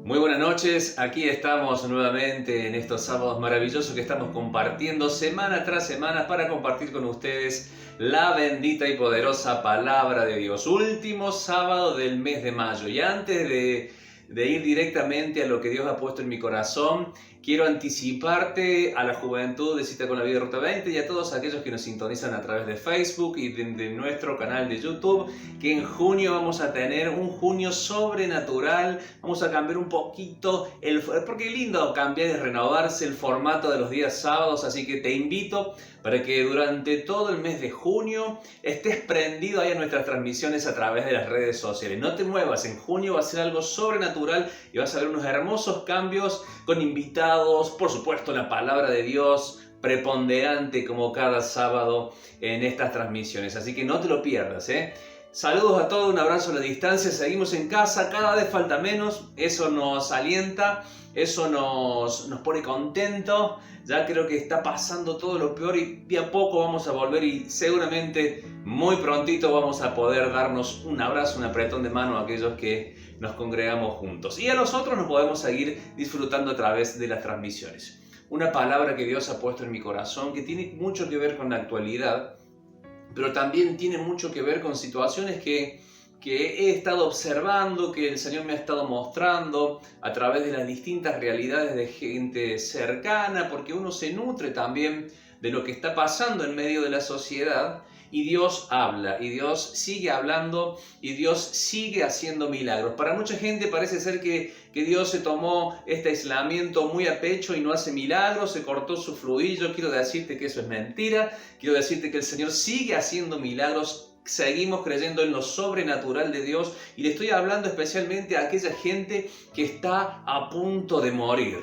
Muy buenas noches, aquí estamos nuevamente en estos sábados maravillosos que estamos compartiendo semana tras semana para compartir con ustedes la bendita y poderosa palabra de Dios. Último sábado del mes de mayo y antes de ir directamente a lo que Dios ha puesto en mi corazón, quiero anticiparte a la juventud de Cita con la Vida Ruta 20 y a todos aquellos que nos sintonizan a través de Facebook y de nuestro canal de YouTube, que en junio vamos a tener un junio sobrenatural. Vamos a cambiar un poquito, porque es lindo cambiar y renovarse el formato de los días sábados, así que te invito para que durante todo el mes de junio estés prendido ahí a nuestras transmisiones a través de las redes sociales. No te muevas, en junio va a ser algo sobrenatural y vas a ver unos hermosos cambios con invitados, por supuesto la palabra de Dios preponderante como cada sábado en estas transmisiones, así que no te lo pierdas, ¿eh? Saludos a todos, un abrazo a la distancia, seguimos en casa, cada vez falta menos, eso nos alienta, eso nos pone contentos. Ya creo que está pasando todo lo peor y de a poco vamos a volver y seguramente muy prontito vamos a poder darnos un abrazo, un apretón de mano a aquellos que nos congregamos juntos. Y a nosotros nos podemos seguir disfrutando a través de las transmisiones. Una palabra que Dios ha puesto en mi corazón que tiene mucho que ver con la actualidad, pero también tiene mucho que ver con situaciones que he estado observando, que el Señor me ha estado mostrando a través de las distintas realidades de gente cercana, porque uno se nutre también de lo que está pasando en medio de la sociedad, y Dios habla, y Dios sigue hablando, y Dios sigue haciendo milagros. Para mucha gente parece ser que Dios se tomó este aislamiento muy a pecho y no hace milagros, se cortó su fluido. Quiero decirte que eso es mentira, quiero decirte que el Señor sigue haciendo milagros. Seguimos creyendo en lo sobrenatural de Dios y le estoy hablando especialmente a aquella gente que está a punto de morir.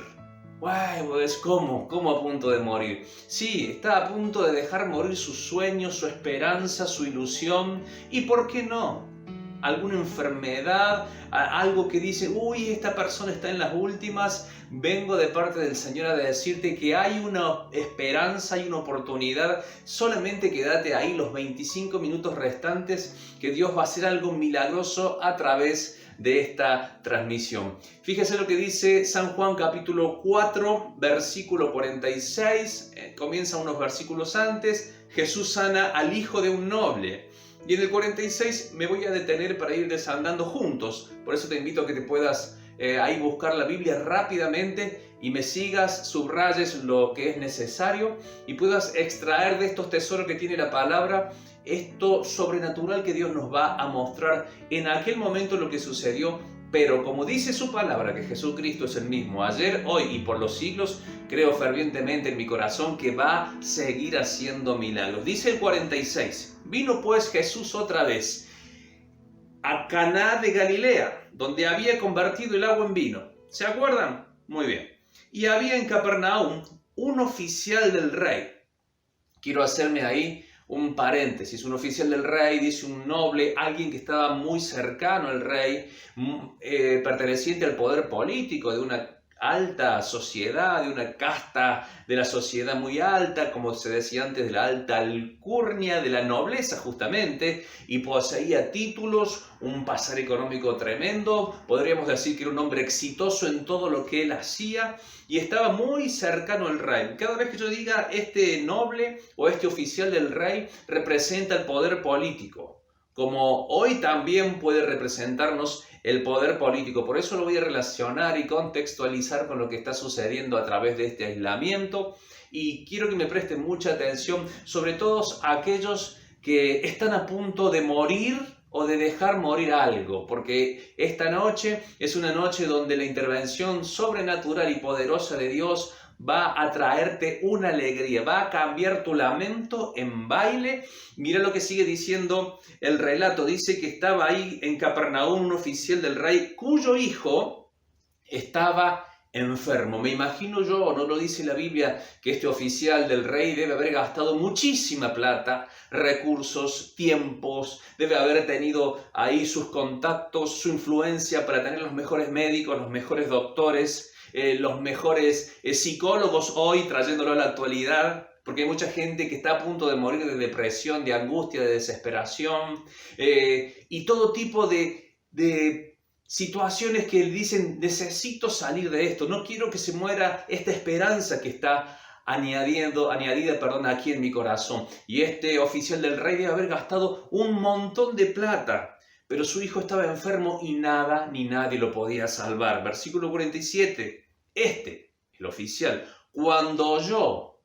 Guay, pues ¿cómo a punto de morir? Sí, está a punto de dejar morir sus sueños, su esperanza, su ilusión. ¿Y por qué no? Alguna enfermedad, algo que dice, uy, esta persona está en las últimas. Vengo de parte del Señor a decirte que hay una esperanza, hay una oportunidad. Solamente quédate ahí los 25 minutos restantes, que Dios va a hacer algo milagroso a través de esta transmisión. Fíjese lo que dice San Juan capítulo 4, versículo 46. Comienza unos versículos antes. Jesús sana al hijo de un noble. Y en el 46 me voy a detener para ir desandando juntos. Por eso te invito a que te puedas ahí buscar la Biblia rápidamente y me sigas, subrayes lo que es necesario y puedas extraer de estos tesoros que tiene la palabra esto sobrenatural que Dios nos va a mostrar en aquel momento lo que sucedió. Pero como dice su palabra, que Jesucristo es el mismo ayer, hoy y por los siglos, creo fervientemente en mi corazón que va a seguir haciendo milagros. Dice el 46, vino pues Jesús otra vez a Caná de Galilea, donde había convertido el agua en vino. ¿Se acuerdan? Muy bien. Y había en Capernaum un oficial del rey. Quiero hacerme ahí un paréntesis. Un oficial del rey, dice un noble, alguien que estaba muy cercano al rey, perteneciente al poder político de una alta sociedad, de una casta de la sociedad muy alta, como se decía antes, de la alta alcurnia, de la nobleza justamente, y poseía títulos, un pasar económico tremendo. Podríamos decir que era un hombre exitoso en todo lo que él hacía y estaba muy cercano al rey. Cada vez que yo diga este noble o este oficial del rey, representa el poder político, como hoy también puede representarnos el poder político. Por eso lo voy a relacionar y contextualizar con lo que está sucediendo a través de este aislamiento. Y quiero que me presten mucha atención, sobre todo aquellos que están a punto de morir o de dejar morir algo, porque esta noche es una noche donde la intervención sobrenatural y poderosa de Dios va a traerte una alegría, va a cambiar tu lamento en baile. Mira lo que sigue diciendo el relato. Dice que estaba ahí en Capernaum un oficial del rey cuyo hijo estaba enfermo. Me imagino yo, no lo dice la Biblia, que este oficial del rey debe haber gastado muchísima plata, recursos, tiempos, debe haber tenido ahí sus contactos, su influencia para tener los mejores médicos, los mejores doctores, los mejores psicólogos hoy, trayéndolo a la actualidad, porque hay mucha gente que está a punto de morir de depresión, de angustia, de desesperación, y todo tipo de situaciones que dicen, necesito salir de esto, no quiero que se muera esta esperanza que está añadida aquí en mi corazón. Y este oficial del rey debe haber gastado un montón de plata, pero su hijo estaba enfermo y nada ni nadie lo podía salvar. Versículo 47, el oficial, cuando oyó,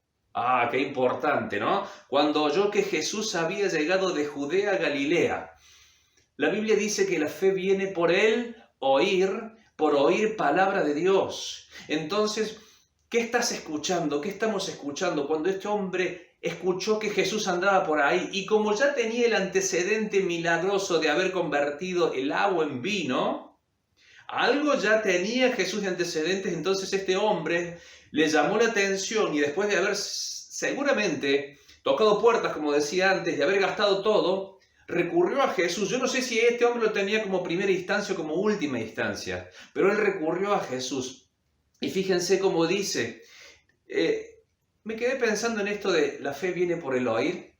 qué importante, ¿no? Cuando oyó que Jesús había llegado de Judea a Galilea. La Biblia dice que la fe viene por oír palabra de Dios. Entonces, ¿qué estás escuchando? ¿Qué estamos escuchando? Cuando este hombre escuchó que Jesús andaba por ahí y como ya tenía el antecedente milagroso de haber convertido el agua en vino, algo ya tenía Jesús de antecedentes, entonces este hombre le llamó la atención y después de haber seguramente tocado puertas, como decía antes, de haber gastado todo, recurrió a Jesús. Yo no sé si este hombre lo tenía como primera instancia o como última instancia, pero él recurrió a Jesús. Y fíjense cómo dice, me quedé pensando en esto de la fe viene por el oír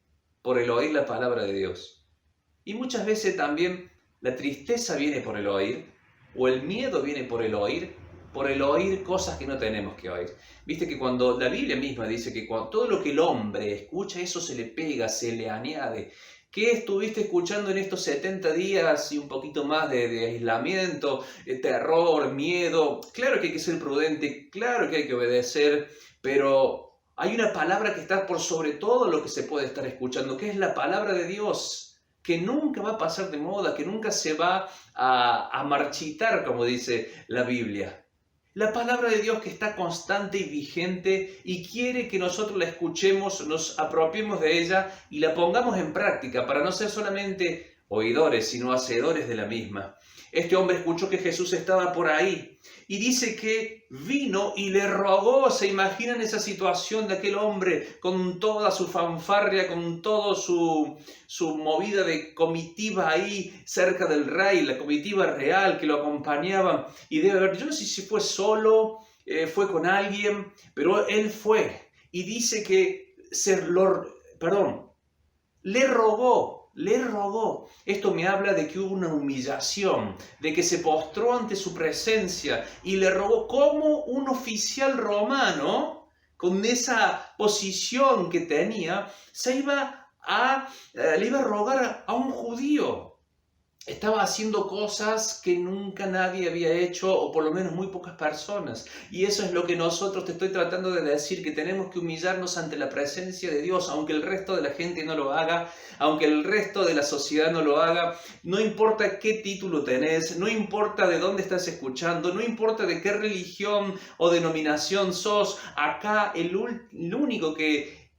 la palabra de Dios. Y muchas veces también la tristeza viene por el oír, o el miedo viene por el oír cosas que no tenemos que oír. Viste que cuando la Biblia misma dice que cuando todo lo que el hombre escucha, eso se le pega, se le añade. ¿Qué estuviste escuchando en estos 70 días y un poquito más de aislamiento, terror, miedo? Claro que hay que ser prudente, claro que hay que obedecer, pero hay una palabra que está por sobre todo lo que se puede estar escuchando, que es la palabra de Dios, que nunca va a pasar de moda, que nunca se va a marchitar, como dice la Biblia. La palabra de Dios que está constante y vigente y quiere que nosotros la escuchemos, nos apropiemos de ella y la pongamos en práctica para no ser solamente oidores, sino hacedores de la misma. Este hombre escuchó que Jesús estaba por ahí y dice que vino y le rogó. ¿Se imaginan esa situación de aquel hombre con toda su fanfarria, con toda su movida de comitiva ahí cerca del rey, la comitiva real que lo acompañaba? Y debe haber, yo no sé si fue solo, fue con alguien, pero él fue. Y dice que le rogó. Esto me habla de que hubo una humillación, de que se postró ante su presencia y le rogó como un oficial romano, con esa posición que tenía, le iba a rogar a un judío. Estaba haciendo cosas que nunca nadie había hecho, o por lo menos muy pocas personas. Y eso es lo que nosotros te estoy tratando de decir, que tenemos que humillarnos ante la presencia de Dios, aunque el resto de la gente no lo haga, aunque el resto de la sociedad no lo haga. No importa qué título tenés, no importa de dónde estás escuchando, no importa de qué religión o denominación sos. Acá el único que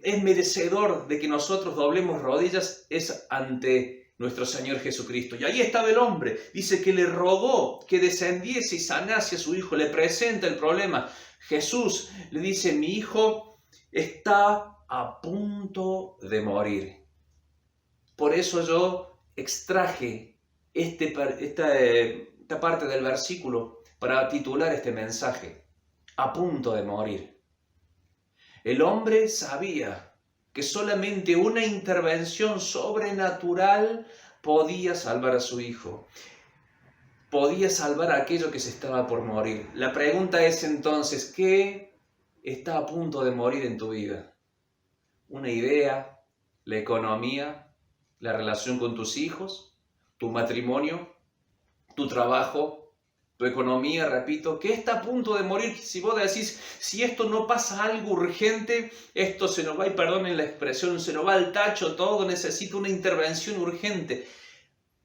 es merecedor de que nosotros doblemos rodillas es ante nuestro Señor Jesucristo. Y ahí estaba el hombre. Dice que le rogó que descendiese y sanase a su hijo. Le presenta el problema. Jesús le dice, mi hijo está a punto de morir. Por eso yo extraje esta parte del versículo para titular este mensaje. A punto de morir. El hombre sabía que solamente una intervención sobrenatural podía salvar a su hijo. Podía salvar a aquello que se estaba por morir. La pregunta es entonces, ¿qué está a punto de morir en tu vida? ¿Una idea? ¿La economía? ¿La relación con tus hijos? ¿Tu matrimonio? ¿Tu trabajo? Tu economía, repito, que está a punto de morir. Si vos decís, si esto no pasa algo urgente, esto se nos va, y perdonen la expresión, se nos va al tacho todo, necesito una intervención urgente.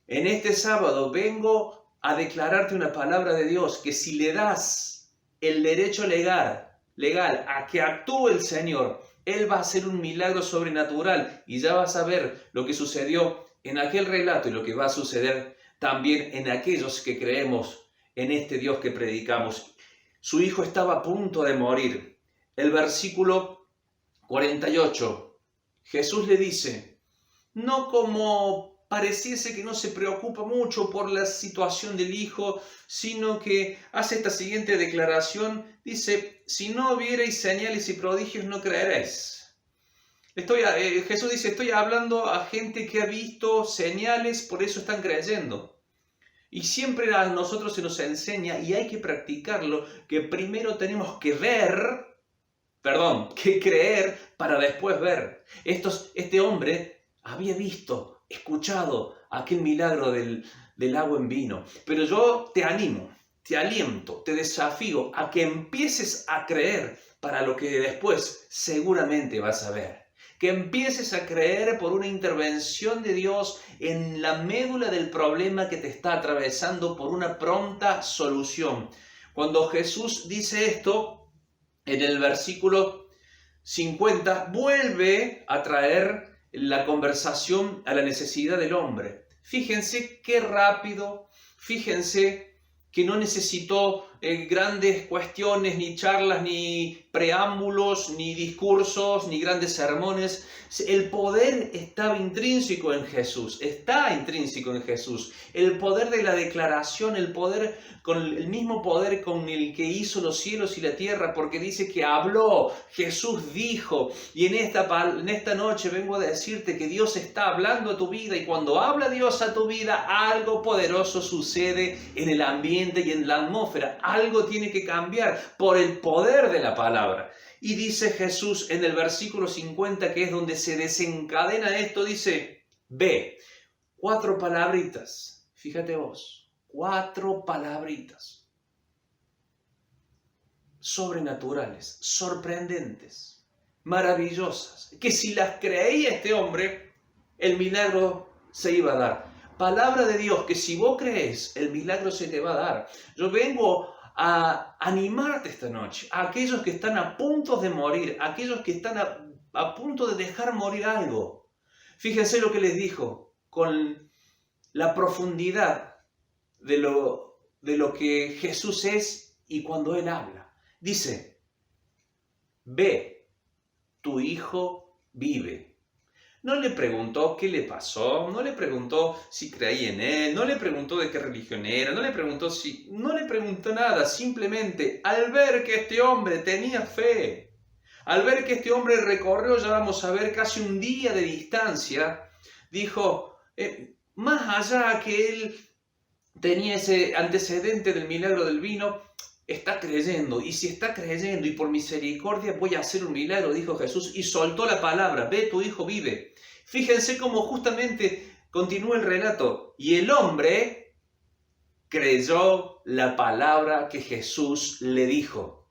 En este sábado vengo a declararte una palabra de Dios, que si le das el derecho legal a que actúe el Señor, Él va a hacer un milagro sobrenatural y ya vas a ver lo que sucedió en aquel relato y lo que va a suceder también en aquellos que creemos en este Dios que predicamos. Su hijo estaba a punto de morir. El versículo 48, Jesús le dice, no como pareciese que no se preocupa mucho por la situación del hijo, sino que hace esta siguiente declaración, dice, si no viereis señales y prodigios no creeréis. Jesús dice, estoy hablando a gente que ha visto señales, por eso están creyendo. Y siempre a nosotros se nos enseña, y hay que practicarlo, que primero tenemos que que creer para después ver. Este hombre había visto, escuchado aquel milagro del agua en vino. Pero yo te animo, te aliento, te desafío a que empieces a creer para lo que después seguramente vas a ver. Que empieces a creer por una intervención de Dios en la médula del problema que te está atravesando, por una pronta solución. Cuando Jesús dice esto, en el versículo 50, vuelve a traer la conversación a la necesidad del hombre. Fíjense qué rápido, fíjense que no necesitó grandes cuestiones, ni charlas, ni preámbulos, ni discursos, ni grandes sermones. El poder estaba intrínseco en Jesús, está intrínseco en Jesús. El poder de la declaración, el poder con el mismo poder con el que hizo los cielos y la tierra, porque dice que habló, Jesús dijo, y en esta noche vengo a decirte que Dios está hablando a tu vida, y cuando habla Dios a tu vida, algo poderoso sucede en el ambiente y en la atmósfera. Algo tiene que cambiar por el poder de la palabra. Y dice Jesús en el versículo 50, que es donde se desencadena esto, dice, ve, 4 palabritas, fíjate vos, 4 palabritas, sobrenaturales, sorprendentes, maravillosas, que si las creía este hombre, el milagro se iba a dar. Palabra de Dios, que si vos crees, el milagro se te va a dar. Yo vengo a animarte esta noche, a aquellos que están a punto de morir, a aquellos que están a punto de dejar morir algo. Fíjense lo que les dijo, con la profundidad de lo que Jesús es y cuando Él habla. Dice, ve, tu hijo vive. No le preguntó qué le pasó, no le preguntó si creía en Él, no le preguntó de qué religión era, no le preguntó nada, simplemente al ver que este hombre tenía fe, al ver que este hombre recorrió, ya vamos a ver, casi un día de distancia, dijo, más allá que él tenía ese antecedente del milagro del vino, está creyendo, y si está creyendo y por misericordia voy a hacer un milagro, dijo Jesús, y soltó la palabra, ve, tu hijo vive. Fíjense cómo justamente continúa el relato, y el hombre creyó la palabra que Jesús le dijo.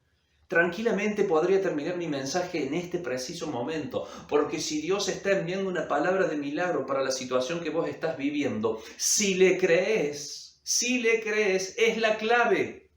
Tranquilamente podría terminar mi mensaje en este preciso momento, porque si Dios está enviando una palabra de milagro para la situación que vos estás viviendo, si le crees, es la clave.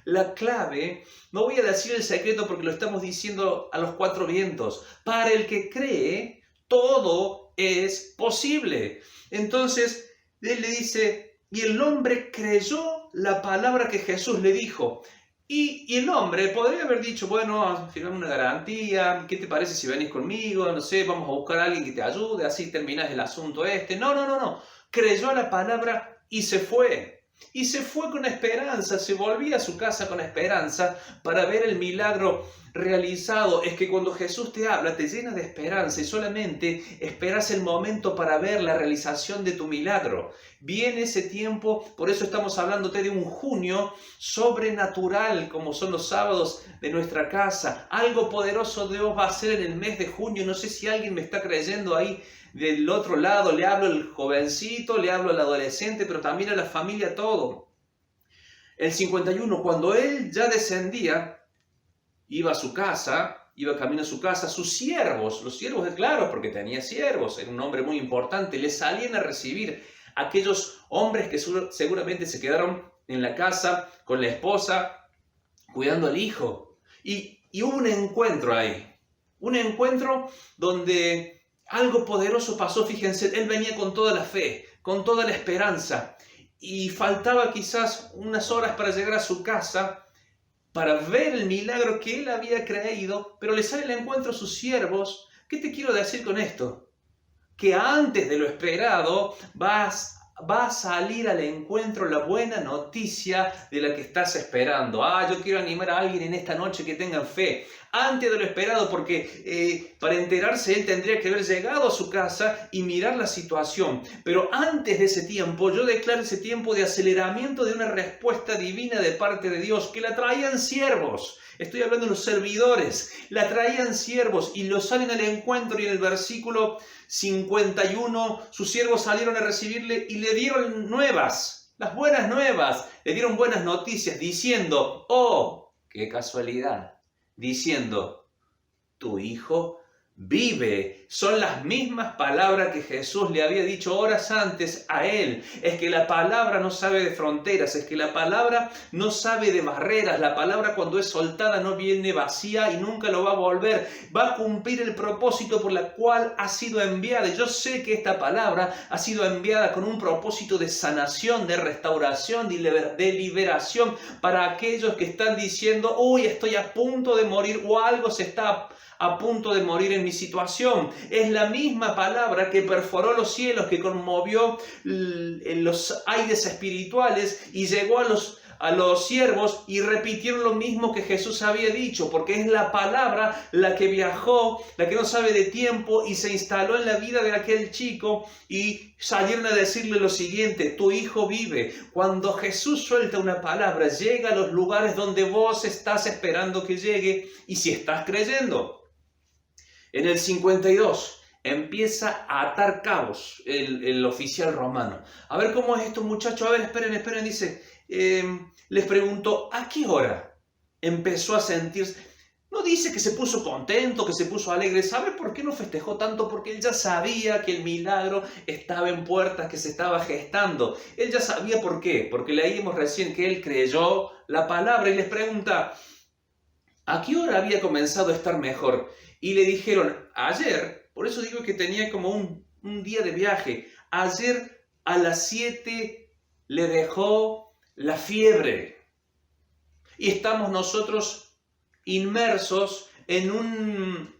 La clave, no voy a decir el secreto porque lo estamos diciendo a los 4 vientos. Para el que cree, todo es posible. Entonces, él le dice, y el hombre creyó la palabra que Jesús le dijo. Y el hombre podría haber dicho, bueno, firmame una garantía, ¿qué te parece si venís conmigo? No sé, vamos a buscar a alguien que te ayude, así terminás el asunto este. No. Creyó la palabra y se fue. Y se fue con esperanza, se volvía a su casa con esperanza para ver el milagro realizado. Es que cuando Jesús te habla, te llena de esperanza y solamente esperas el momento para ver la realización de tu milagro. Viene ese tiempo, por eso estamos hablándote de un junio sobrenatural, como son los sábados de nuestra casa. Algo poderoso Dios va a hacer en el mes de junio. No sé si alguien me está creyendo ahí. Del otro lado le hablo al jovencito, le hablo al adolescente, pero también a la familia, todo. El 51, cuando él ya descendía, iba a su casa, iba camino a su casa, sus siervos, los siervos, claro, porque tenía siervos, era un hombre muy importante, le salían a recibir a aquellos hombres que seguramente se quedaron en la casa con la esposa, cuidando al hijo. Y hubo un encuentro ahí, un encuentro donde algo poderoso pasó. Fíjense, él venía con toda la fe, con toda la esperanza, y faltaba quizás unas horas para llegar a su casa, para ver el milagro que él había creído, pero le sale al encuentro a sus siervos. ¿Qué te quiero decir con esto? Que antes de lo esperado va a salir al encuentro la buena noticia de la que estás esperando. Yo quiero animar a alguien en esta noche que tenga fe. antes de lo esperado, porque para enterarse él tendría que haber llegado a su casa y mirar la situación. Pero antes de ese tiempo, yo declaro ese tiempo de aceleramiento de una respuesta divina de parte de Dios, que la traían siervos. Estoy hablando de los servidores. La traían siervos y los salen al encuentro, y en el versículo 51, sus siervos salieron a recibirle y le dieron nuevas, las buenas nuevas, le dieron buenas noticias, diciendo, oh, qué casualidad, diciendo, tu hijo vive. Son las mismas palabras que Jesús le había dicho horas antes a él. Es que la palabra no sabe de fronteras, es que la palabra no sabe de barreras. La palabra, cuando es soltada, no viene vacía y nunca lo va a volver. Va a cumplir el propósito por la cual ha sido enviada. Y yo sé que esta palabra ha sido enviada con un propósito de sanación, de restauración, de liberación para aquellos que están diciendo, uy, estoy a punto de morir, o algo se está a punto de morir en mi situación. Es la misma palabra que perforó los cielos, que conmovió los aires espirituales y llegó a los siervos, y repitieron lo mismo que Jesús había dicho, porque es la palabra la que viajó, la que no sabe de tiempo, y se instaló en la vida de aquel chico, y salieron a decirle lo siguiente, tu hijo vive. Cuando Jesús suelta una palabra, llega a los lugares donde vos estás esperando que llegue, y si estás creyendo. En el 52 empieza a atar cabos el oficial romano. A ver cómo es esto, muchachos. A ver, esperen. Dice, les preguntó, ¿a qué hora empezó a sentirse? No dice que se puso contento, que se puso alegre. ¿Sabe por qué no festejó tanto? Porque él ya sabía que el milagro estaba en puertas, que se estaba gestando. Él ya sabía por qué. Porque leímos recién que él creyó la palabra, y les pregunta, ¿a qué hora había comenzado a estar mejor? Y le dijeron, ayer, por eso digo que tenía como un día de viaje, ayer a las 7 le dejó la fiebre. Y estamos nosotros inmersos en un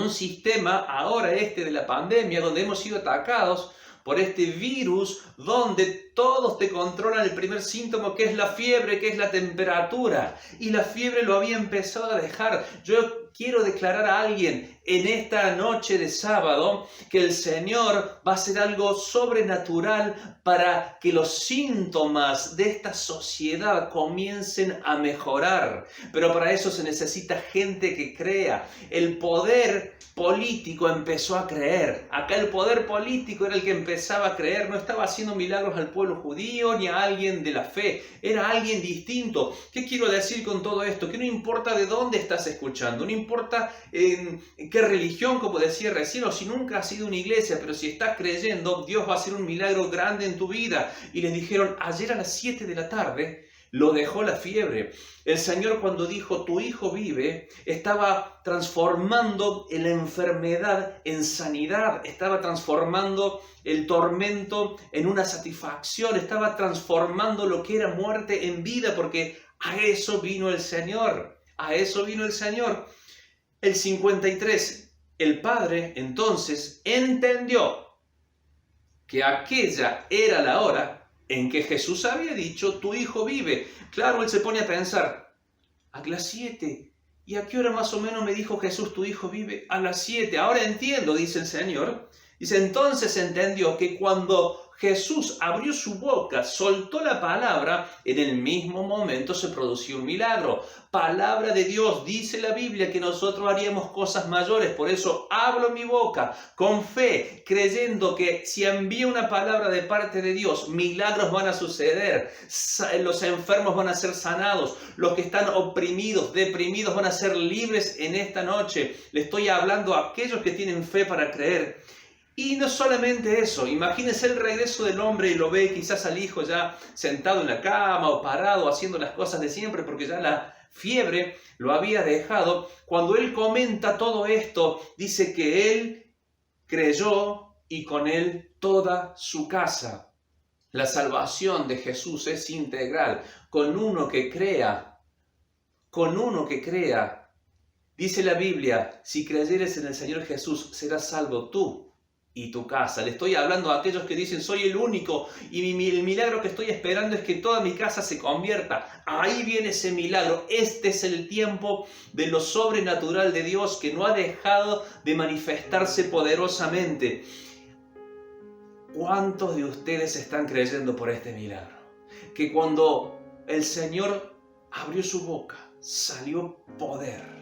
sistema ahora de la pandemia, donde hemos sido atacados por este virus, donde todos te controlan el primer síntoma, que es la fiebre, que es la temperatura. Y la fiebre lo había empezado a dejar. Yo quiero declarar a alguien en esta noche de sábado que el Señor va a hacer algo sobrenatural para que los síntomas de esta sociedad comiencen a mejorar. Pero para eso se necesita gente que crea. El poder político empezó a creer. Acá el poder político era el que empezaba a creer. No estaba haciendo milagros al pueblo judío ni a alguien de la fe. Era alguien distinto. ¿Qué quiero decir con todo esto? Que no importa de dónde estás escuchando, no importa en qué religión, como decía recién, o si nunca has ido a una iglesia, pero si estás creyendo, Dios va a hacer un milagro grande en tu vida. Y les dijeron, ayer a las 7 de la tarde lo dejó la fiebre. El Señor, cuando dijo, tu hijo vive, estaba transformando la enfermedad en sanidad, estaba transformando el tormento en una satisfacción, estaba transformando lo que era muerte en vida, porque a eso vino el Señor, a eso vino el Señor. El 53, el padre entonces entendió que aquella era la hora en que Jesús había dicho, tu hijo vive. Claro, él se pone a pensar, a las 7. ¿Y a qué hora más o menos me dijo Jesús, tu hijo vive? A las 7. Ahora entiendo, dice el Señor. Dice, entonces entendió que cuando Jesús abrió su boca, soltó la palabra, en el mismo momento se produció un milagro. Palabra de Dios, dice la Biblia que nosotros haríamos cosas mayores. Por eso abro mi boca con fe, creyendo que si envío una palabra de parte de Dios, milagros van a suceder. Los enfermos van a ser sanados. Los que están oprimidos, deprimidos, van a ser libres en esta noche. Le estoy hablando a aquellos que tienen fe para creer. Y no solamente eso, imagínense el regreso del hombre y lo ve quizás al hijo ya sentado en la cama o parado haciendo las cosas de siempre porque ya la fiebre lo había dejado. Cuando él comenta todo esto, dice que él creyó y con él toda su casa. La salvación de Jesús es integral. Con uno que crea, dice la Biblia, si creyeres en el Señor Jesús, serás salvo tú y tu casa. Le estoy hablando a aquellos que dicen, soy el único y el milagro que estoy esperando es que toda mi casa se convierta. Ahí viene ese milagro. Este es el tiempo de lo sobrenatural de Dios que no ha dejado de manifestarse poderosamente. ¿Cuántos de ustedes están creyendo por este milagro? Que cuando el Señor abrió su boca, salió poder.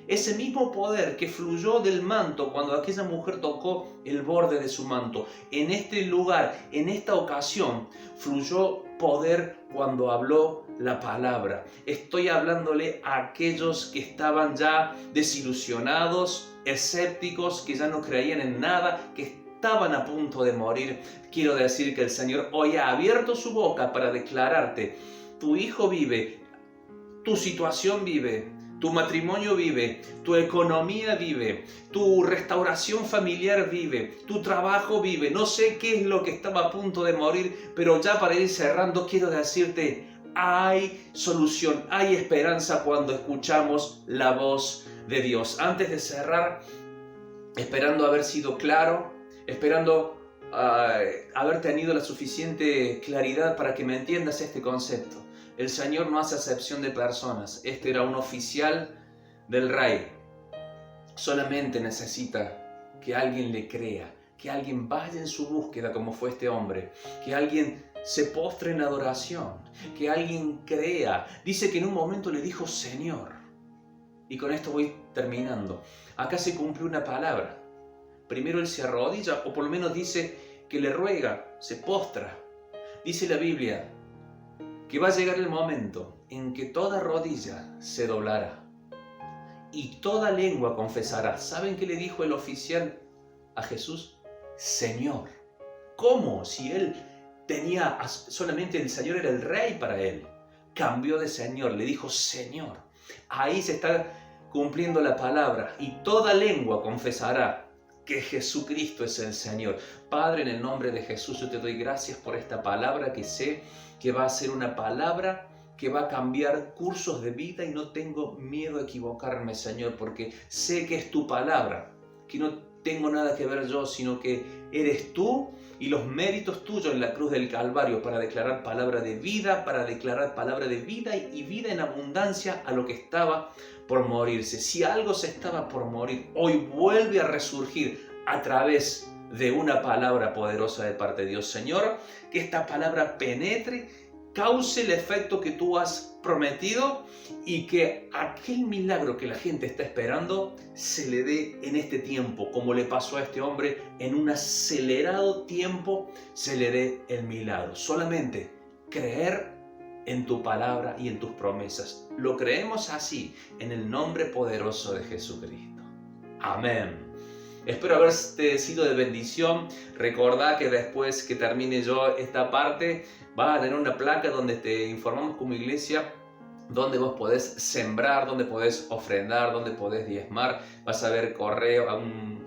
Ese mismo poder que fluyó del manto cuando aquella mujer tocó el borde de su manto. En este lugar, en esta ocasión, fluyó poder cuando habló la palabra. Estoy hablándole a aquellos que estaban ya desilusionados, escépticos, que ya no creían en nada, que estaban a punto de morir. Quiero decir que el Señor hoy ha abierto su boca para declararte: tu hijo vive, tu situación vive, tu matrimonio vive, tu economía vive, tu restauración familiar vive, tu trabajo vive. No sé qué es lo que estaba a punto de morir, pero ya para ir cerrando quiero decirte, hay solución, hay esperanza cuando escuchamos la voz de Dios. Antes de cerrar, esperando haber sido claro, esperando haber tenido la suficiente claridad para que me entiendas este concepto. El Señor no hace acepción de personas. Este era un oficial del rey. Solamente necesita que alguien le crea, que alguien vaya en su búsqueda como fue este hombre, que alguien se postre en adoración, que alguien crea. Dice que en un momento le dijo Señor. Y con esto voy terminando. Acá se cumple una palabra. Primero él se arrodilla, o por lo menos dice que le ruega, se postra. Dice la Biblia que va a llegar el momento en que toda rodilla se doblará y toda lengua confesará. ¿Saben qué le dijo el oficial a Jesús? Señor. ¿Cómo? Si él tenía, solamente el Señor era el rey para él. Cambió de Señor, le dijo Señor. Ahí se está cumpliendo la palabra y toda lengua confesará que Jesucristo es el Señor. Padre, en el nombre de Jesús, yo te doy gracias por esta palabra que sé que va a ser una palabra que va a cambiar cursos de vida y no tengo miedo a equivocarme, Señor, porque sé que es tu palabra, que no tengo nada que ver yo, sino que eres tú y los méritos tuyos en la cruz del Calvario para declarar palabra de vida, y vida en abundancia a lo que estaba por morirse. Si algo se estaba por morir, hoy vuelve a resurgir a través de una palabra poderosa de parte de Dios. Señor, que esta palabra penetre, cause el efecto que tú has prometido y que aquel milagro que la gente está esperando se le dé en este tiempo, como le pasó a este hombre, en un acelerado tiempo se le dé el milagro. Solamente creer en tu palabra y en tus promesas. Lo creemos así, en el nombre poderoso de Jesucristo. Amén. Espero haberte sido de bendición. Recordá que después que termine yo esta parte, vas a tener una placa donde te informamos como iglesia donde vos podés sembrar, donde podés ofrendar, donde podés diezmar. Vas a ver correo,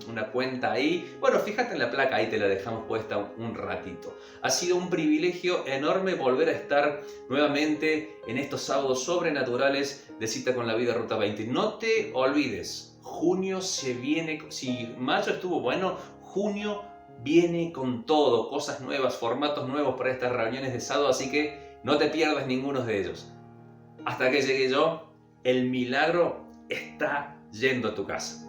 una cuenta ahí. Bueno, fíjate en la placa, ahí te la dejamos puesta un ratito. Ha sido un privilegio enorme volver a estar nuevamente en estos sábados sobrenaturales de Cita con la Vida Ruta 20. No te olvides, junio se viene, si mayo estuvo bueno, junio viene con todo, cosas nuevas, formatos nuevos para estas reuniones de sábado, así que no te pierdas ninguno de ellos. Hasta que llegue yo, el milagro está yendo a tu casa.